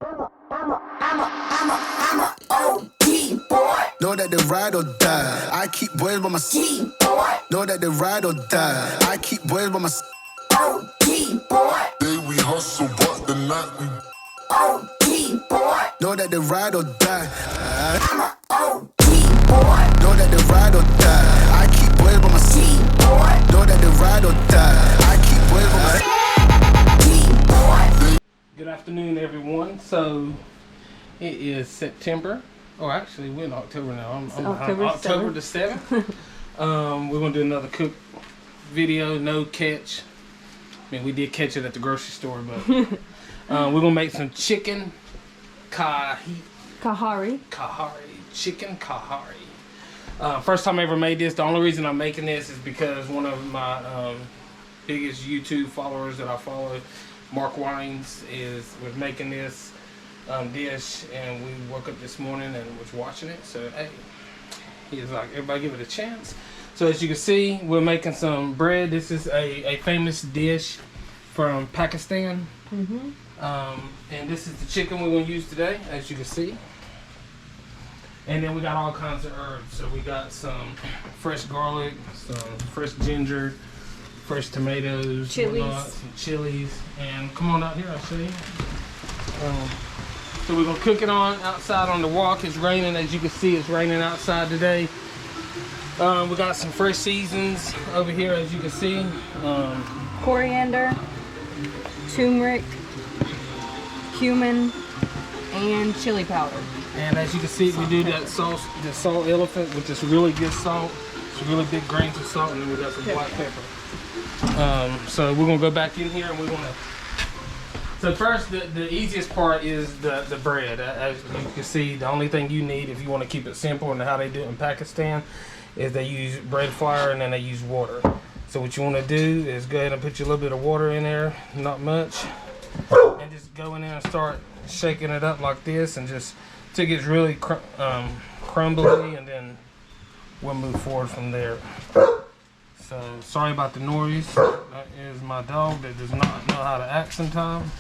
OG boy. Know that they ride or die. I keep boys by my side. Know that they ride or die. I keep boys by my side. OG boy. Day we hustle, but the night we OG boy. Know that they ride or die. I'm a OG boy. Know that they ride or die. I keep boys by my side. Know that they ride or die. I keep boys by my side. Good afternoon, everyone. So it is September. Oh, actually, we're in October now. I'm October the 7th. We're gonna do another cook video. No catch. I mean, we did catch it at the grocery store, but we're gonna make some chicken kahari. Chicken kahari. First time I ever made this. The only reason I'm making this is because one of my biggest YouTube followers that I follow, Mark Wiens, was making this dish, and we woke up this morning and was watching it. So hey, he was like, everybody give it a chance. So as you can see, we're making some bread. This is a famous dish from Pakistan. And this is the chicken we're going to use today, as you can see. And then we got all kinds of herbs. So we got some fresh garlic, some fresh ginger, fresh tomatoes, some chilies. And come on out here, I'll show you. So we're going to cook it on outside on the walk. It's raining, as you can see, it's raining outside today. We got some fresh seasons over here, as you can see. Coriander, turmeric, cumin, and chili powder. And as you can see, we do that salt, the salt elephant, which is really good salt. It's really big grains of salt, and then we got some black pepper. So we're gonna go back in here, and we're gonna. So first, the easiest part is the bread. As you can see, the only thing you need if you want to keep it simple, and how they do it in Pakistan, is they use bread flour and then they use water. So what you want to do is go ahead and put your little bit of water in there, not much, and just go in there and start shaking it up like this, and just till it gets really crumbly, and then we'll move forward from there. So sorry about the noise. That is my dog that does not know how to act sometimes.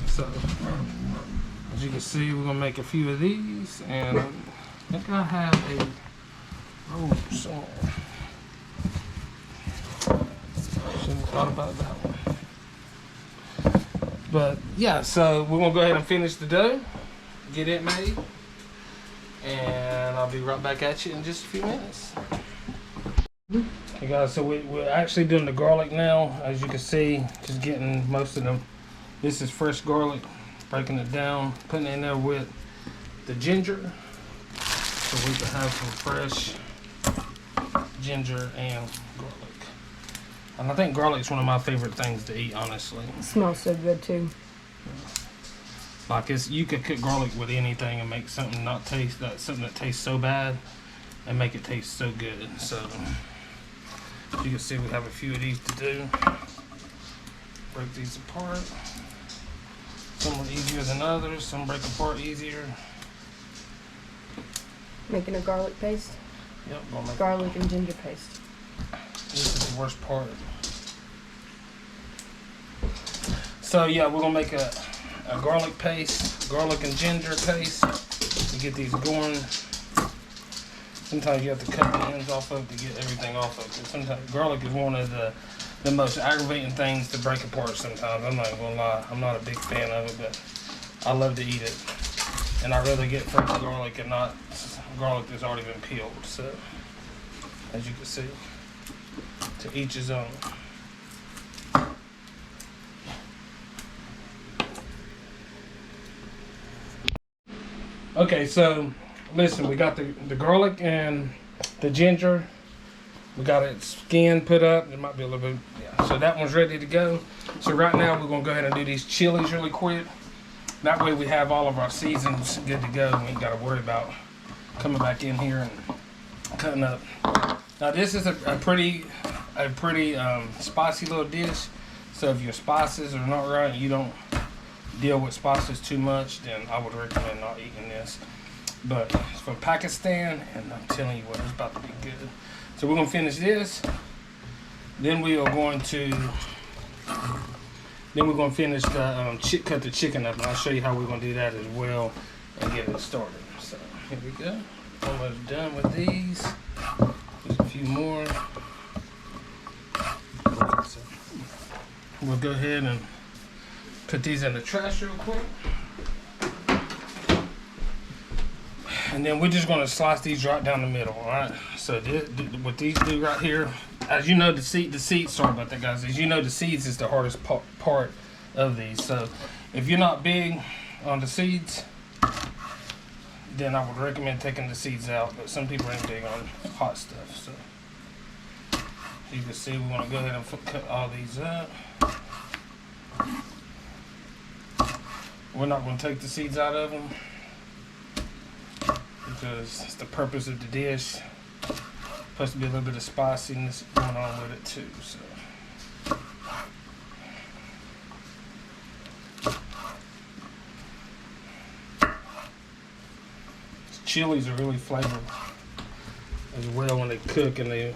So as you can see, we're gonna make a few of these, and I think I have a roll somewhere. Shouldn't have thought about that one. But yeah, so we're gonna go ahead and finish the dough, get it made, and I'll be right back at you in just a few minutes. Hey guys, so we're actually doing the garlic now. As you can see, just getting most of them. This is fresh garlic, breaking it down, putting it in there with the ginger, so we can have some fresh ginger and garlic. And I think garlic's one of my favorite things to eat, honestly. It smells so good too. Like you could cook garlic with anything and make something something that tastes so bad and make it taste so good. So you can see we have a few of these to do. Break these apart. Some are easier than others. Some break apart easier. Making a garlic paste? Yep, gonna make garlic and ginger paste. This is the worst part. So yeah, we're gonna make a garlic paste, garlic and ginger paste to get these going. Sometimes you have to cut the ends off of to get everything off of it. Sometimes garlic is one of the most aggravating things to break apart sometimes. I'm not gonna lie, I'm not a big fan of it, but I love to eat it. And I'd rather get fresh garlic and not garlic that's already been peeled. So as you can see, to each his own. Okay, so listen, we got the garlic and the ginger. We got it skinned, put up. It might be a little bit, yeah. So that one's ready to go. So right now we're gonna go ahead and do these chilies really quick. That way we have all of our seasons good to go. We ain't gotta worry about coming back in here and cutting up. Now this is a pretty spicy little dish. So if your spices are not right, you don't deal with spices too much, then I would recommend not eating this. But it's from Pakistan, and I'm telling you what, it's about to be good. So we're gonna finish this. Then we are going to Then we're gonna finish the cut the chicken up, and I'll show you how we're gonna do that as well and get it started. So here we go. Almost done with these. Just a few more. So we'll go ahead and put these in the trash real quick. And then we're just gonna slice these right down the middle, all right? So what these do right here, as you know, the seeds, sorry about that, guys. As you know, the seeds is the hardest part of these. So if you're not big on the seeds, then I would recommend taking the seeds out. But some people ain't big on hot stuff. So you can see we want to go ahead and cut all these up. We're not going to take the seeds out of them because it's the purpose of the dish. Supposed to be a little bit of spiciness going on with it too. So. Chilies are really flavored as well when they cook and they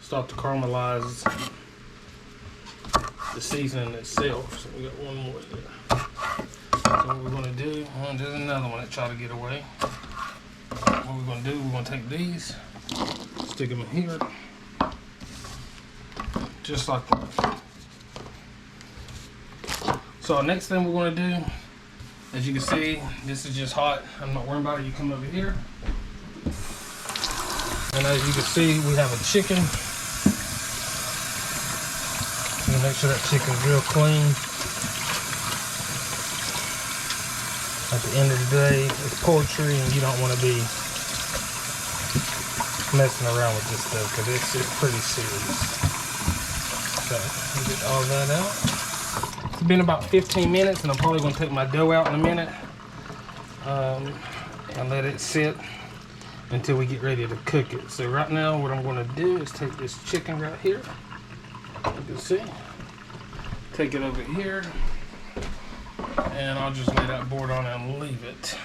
start to caramelize the seasoning itself. So we got one more there. So what we're gonna do, there's another one that tried to get away. What we're gonna do, we're gonna take these, stick them in here, just like that. So next thing we're gonna do, as you can see, this is just hot. I'm not worried about it. You come over here. And as you can see, we have a chicken. You make sure that chicken's real clean. At the end of the day, it's poultry and you don't want to be messing around with this stuff because it's pretty serious. So, we'll get all that out. It's been about 15 minutes and I'm probably going to take my dough out in a minute and let it sit until we get ready to cook it. So right now what I'm going to do is take this chicken right here, you can see, take it over here, and I'll just lay that board on and leave it.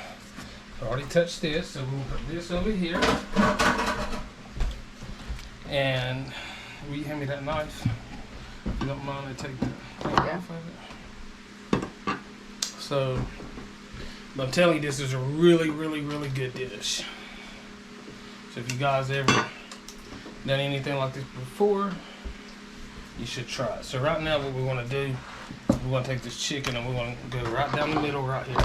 I already touched this, so we'll put this over here. And will you hand me that knife? If you don't mind, I take that off of it. So, but I'm telling you, this is a really, really, really good dish. So if you guys ever done anything like this before, you should try it. So right now what we're going to do, we're going to take this chicken and we're going to go right down the middle right here.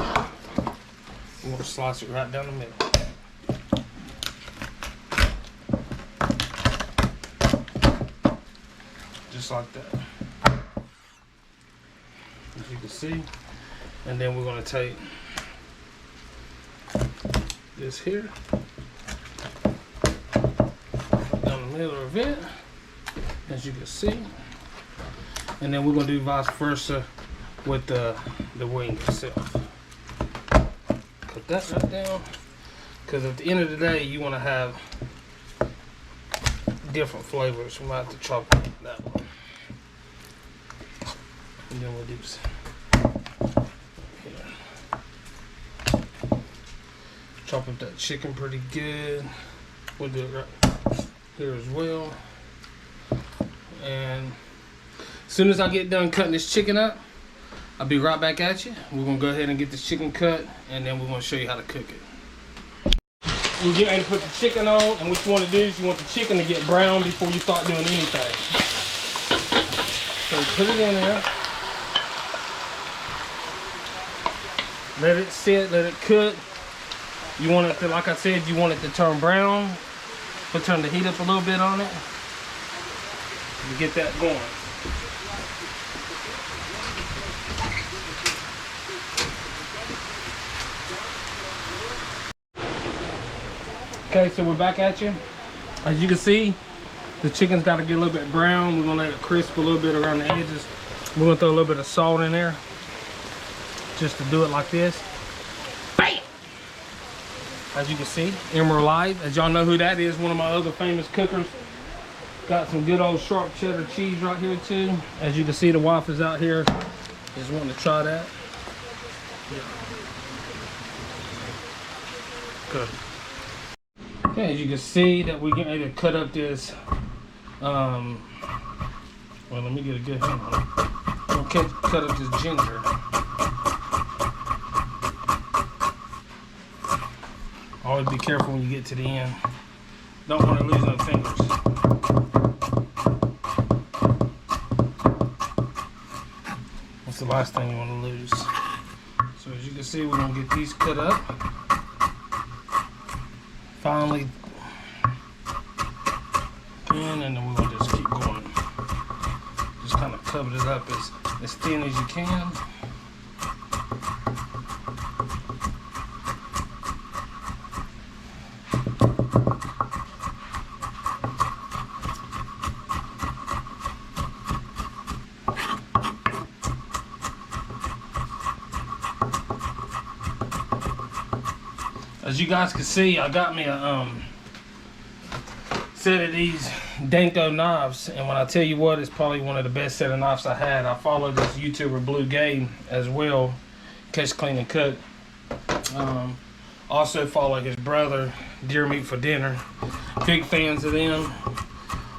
We're going to slice it right down the middle. Just like that. As you can see. And then we're going to take this here, down the middle of it, as you can see. And then we're going to do vice versa with the wing itself. Cut that right down, because at the end of the day, you want to have different flavors. We might have to chop that one. And then we'll do this. Chop up that chicken pretty good. We'll do it right here as well. And as soon as I get done cutting this chicken up, I'll be right back at you. We're gonna go ahead and get this chicken cut, and then we're gonna show you how to cook it. You get ready to put the chicken on, and what you want to do is you want the chicken to get brown before you start doing anything. So put it in there. Let it sit, let it cook. You want it to, like I said, you want it to turn brown. We'll turn the heat up a little bit on it to get that going. Okay, so we're back at you. As you can see, the chicken's got to get a little bit brown. We're gonna let it crisp a little bit around the edges. We're gonna throw a little bit of salt in there, just to do it like this. Bam! As you can see, Emerald Live. As y'all know who that is, one of my other famous cookers. Got some good old sharp cheddar cheese right here too. As you can see, the wife is out here, just wanting to try that. Good. Okay, as you can see that we're getting ready to cut up this, well, let me get a good hand on it. I'm gonna cut up this ginger. Always be careful when you get to the end. Don't want to lose no fingers. That's the last thing you want to lose. So as you can see, we're going to get these cut up. Finally, and then we're going to just keep going. Just kind of cover it up as thin as you can. As you guys can see, I got me a set of these Danko knives, and when I tell you what, it's probably one of the best set of knives I had. I follow this YouTuber Blue Game as well, Catch, Clean, and Cook. Also follow his brother, Deer Meat for Dinner. Big fans of them.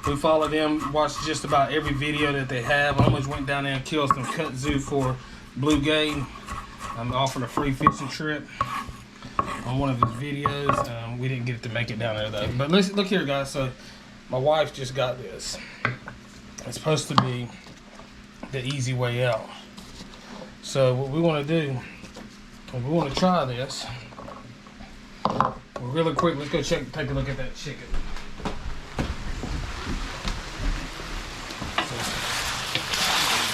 We follow them, watch just about every video that they have. I almost went down there and killed some kudzu for Blue Game. I'm offering a free fishing trip on one of his videos. We didn't get to make it down there though. But let's look here, guys. So my wife just got this. It's supposed to be the easy way out. So what we want to do, we want to try this. Really quick, let's go take a look at that chicken. So,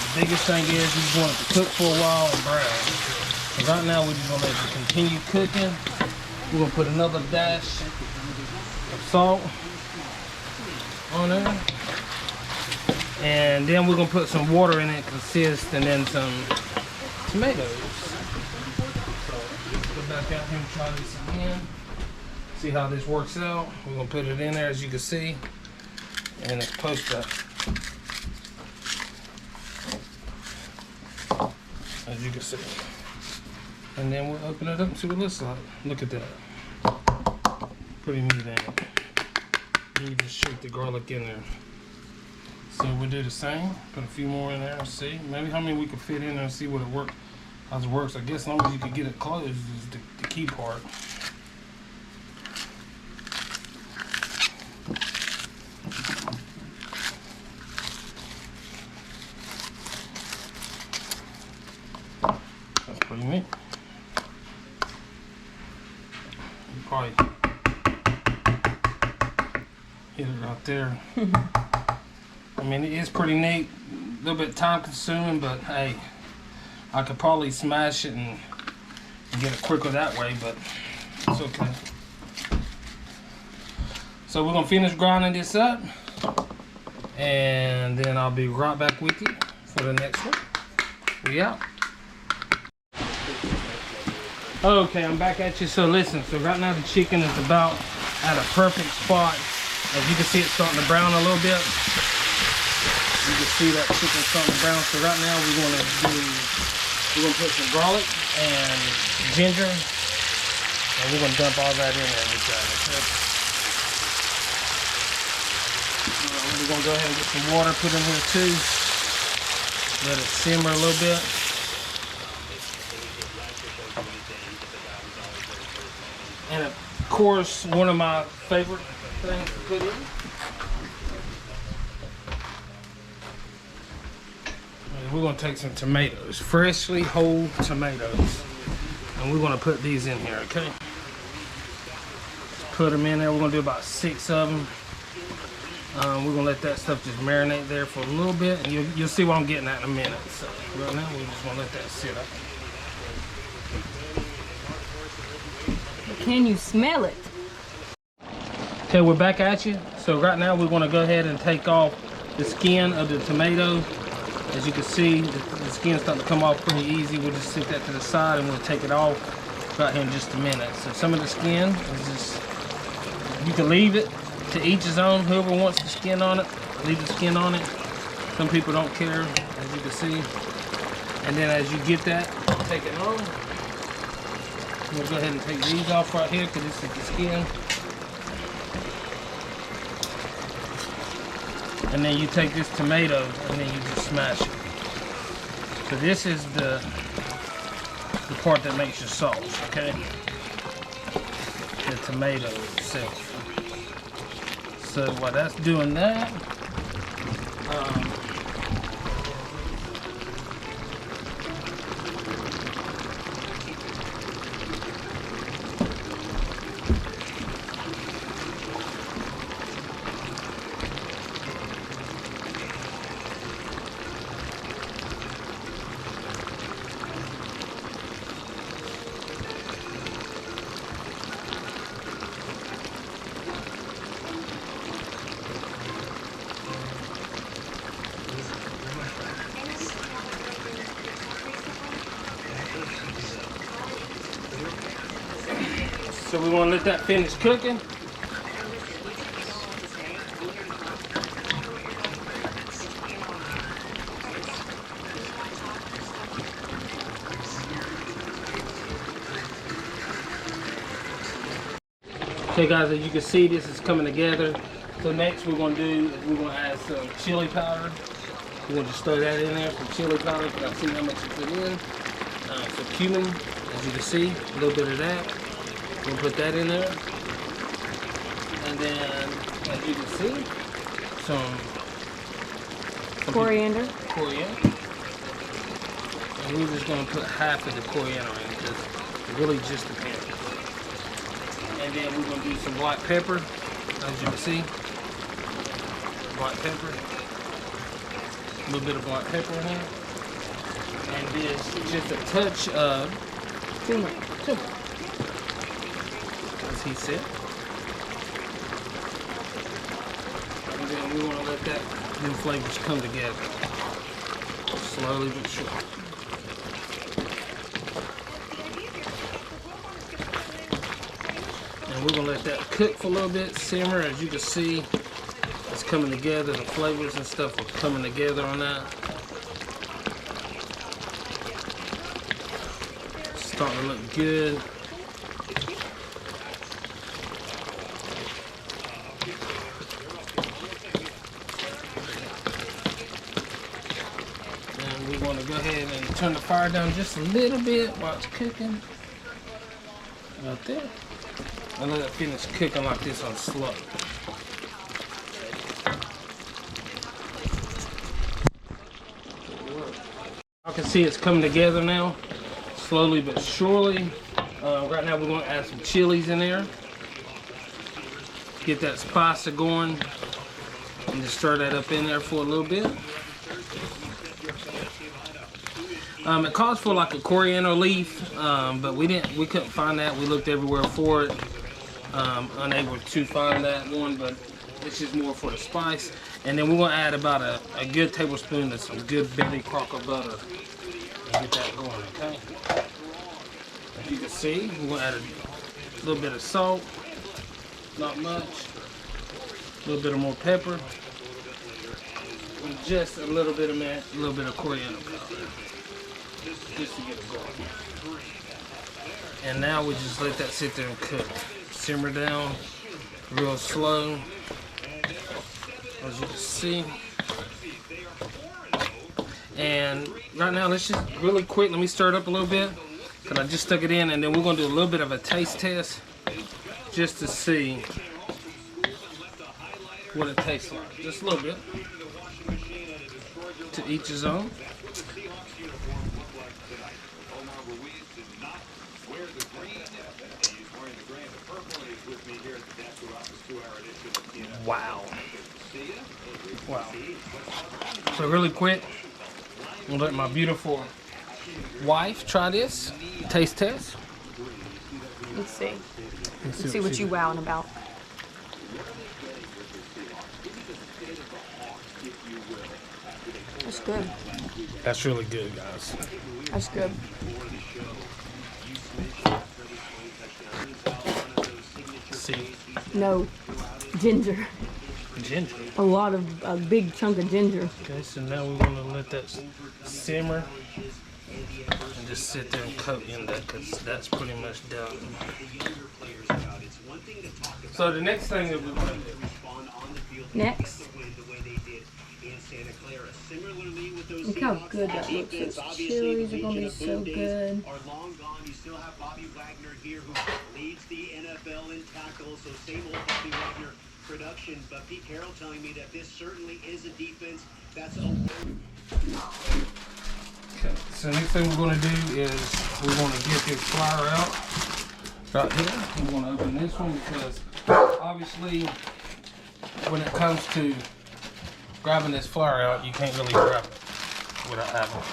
the biggest thing is you just want it to cook for a while and brown. So right now we're just gonna let it continue cooking. We're gonna put another dash of salt on there. And then we're gonna put some water in it to assist, and then some tomatoes. So let's go back out here and try this again. See how this works out. We're gonna put it in there as you can see. And it's supposed to, as you can see. And then we'll open it up and see what it looks like. Look at that. Pretty neat, ain't it? You just shake the garlic in there. So we'll do the same. Put a few more in there and see. Maybe how many we can fit in there and see what it works. How it works. I guess as long as you can get it closed is the key part. That's pretty neat. You probably hit it right there. I mean, it is pretty neat. A little bit time consuming, but hey, I could probably smash it and get it quicker that way, but it's okay. So we're gonna finish grinding this up, and then I'll be right back with you for the next one. We out. Okay, I'm back at you. So listen, so right now the chicken is about at a perfect spot. As you can see, it's starting to brown a little bit. You can see that chicken starting to brown. So right now we're gonna put some garlic and ginger, and we're gonna dump all that in there with that. Okay? We're gonna go ahead and get some water put in here too. Let it simmer a little bit. And of course, one of my favorite things to put in. We're gonna take some tomatoes, freshly whole tomatoes, and we're gonna put these in here, okay? Put them in there. We're gonna do about 6 of them. We're gonna let that stuff just marinate there for a little bit, and you'll see what I'm getting at in a minute. So right now we're just gonna let that sit up. Can you smell it? Okay, we're back at you. So right now we're gonna go ahead and take off the skin of the tomato. As you can see, the skin's starting to come off pretty easy. We'll just sit that to the side and we'll take it off right here in just a minute. So some of the skin is just, you can leave it to each his own. Whoever wants the skin on it, leave the skin on it. Some people don't care, as you can see. And then as you get that, take it on. We'll go ahead and take these off right here because this is the skin. And then you take this tomato and then you just smash it. So this is the part that makes your sauce, okay? The tomato itself. So while that's doing that, so we want to let that finish cooking. Okay guys, as you can see, this is coming together. So next we're going to do is we're going to add some chili powder. We're going to just throw that in there, some chili powder, because I've seen how much you put in. Some cumin, as you can see, a little bit of that. We'll put that in there. And then, as you can see, some Coriander. Coriander. And we're just going to put half of the coriander in, because it really just depends. And then we're going to do some black pepper, as you can see. Black pepper. A little bit of black pepper in here. And this, just a touch of turmeric. As he said. And then we want to let that them flavors come together. Slowly but surely. And we're going to let that cook for a little bit, simmer. As you can see, it's coming together. The flavors and stuff are coming together on that. It's starting to look good. And we want to go ahead and turn the fire down just a little bit while it's cooking. Right there. And let it finish cooking like this on slow. I can see it's coming together now, slowly but surely. Right now we're going to add some chilies in there. Get that spice going. And just stir that up in there for a little bit. It calls for like a coriander leaf, but we couldn't find that. We looked everywhere for it. Unable to find that one, but it's just more for the spice. And then we're going to add about a good tablespoon of some good Betty Crocker butter and get that going, okay? As you can see, we're going to add a little bit of salt, not much, a little bit of more pepper, and just a little bit of coriander powder, just to get it going. And now we just let that sit there and cook. Simmer down real slow, as you can see. And right now, let's just really quick, let me stir it up a little bit, because I just stuck it in, and then we're going to do a little bit of a taste test just to see what it tastes like. Just a little bit. To each his own. Wow. Wow. So really quick, I'm gonna let my beautiful wife try this taste test. Let's see. Let's see what you wowing about. That's good. That's really good, guys. That's good. See. No, ginger. Ginger. A big chunk of ginger. Okay, so now we're gonna let that simmer and just sit there and coat in that, because that's pretty much done. So the next thing that we're gonna do. Next. Look how good that looks. Those chilies are gonna be so good. Are long gone. You still have Bobby Wagner here, who leads the NFL in tackles. So same old Bobby Wagner production. But Pete Carroll telling me that this certainly is a defense that's a. Okay, so next thing we're going to do is we're going to get this flour out right here. We're going to open this one because obviously when it comes to grabbing this flour out, you can't really grab it without having it.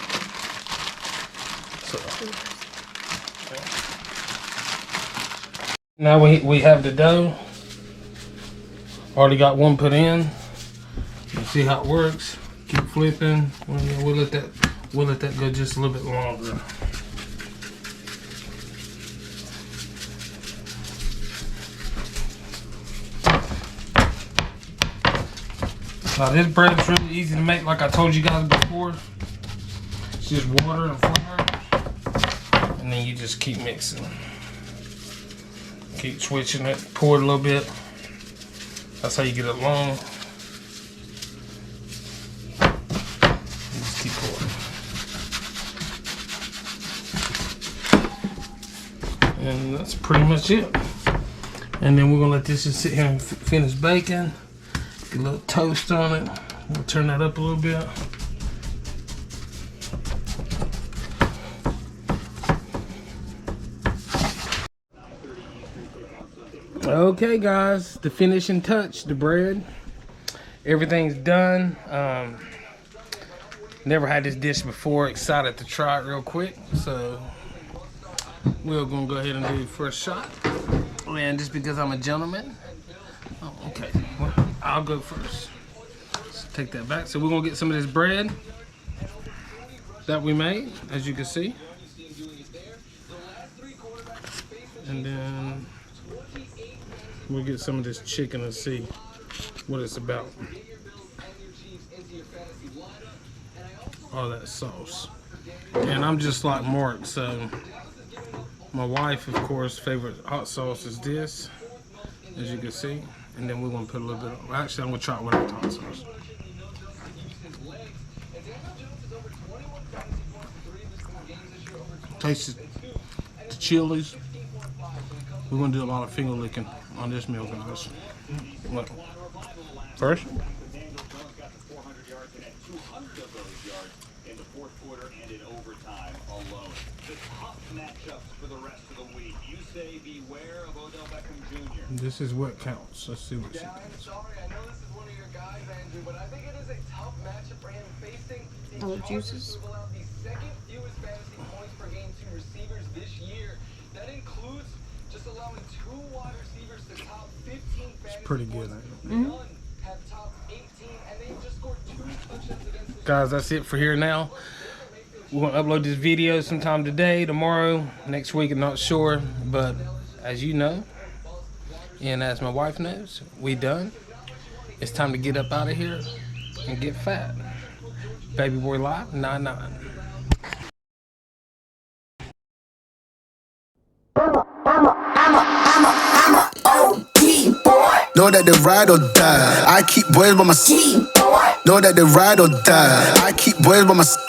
So, okay. Now we have the dough. Already got one put in. You see how it works. Keep flipping. We'll let that go just a little bit longer. Now this bread is really easy to make, like I told you guys before. It's just water and flour, and then you just keep mixing. Keep switching it, pour it a little bit. That's how you get it long. Just keep pouring. And that's pretty much it. And then we're gonna let this just sit here and finish baking. Get a little toast on it. We'll turn that up a little bit. Okay guys, the finishing touch, the bread. Everything's done. Never had this dish before. Excited to try it real quick. So we're gonna go ahead and do the first shot. And just because I'm a gentleman. Oh, okay. Well, I'll go first. Let's take that back. So we're gonna get some of this bread that we made, as you can see. And then we'll get some of this chicken and see what it's about. All that sauce. And I'm just like Mark, so my wife, of course, favorite hot sauce is this, as you can see. And then we're gonna put a little bit of, actually I'm gonna try it without hot sauce. Taste the chilies. We're gonna do a lot of finger licking on this meal, guys. Look. First. This is what counts. Let's see what she thinks. All the juices. It's pretty good, ain't it? Mm-hmm. Guys, that's it for here now. We're gonna upload this video sometime today, tomorrow, next week, I'm not sure. But as you know, and as my wife knows, we done. It's time to get up out of here and get fat. Baby Boy Live 99. Know that they ride or die. I keep boys by my side. Know that they ride or die. I keep boys by my side.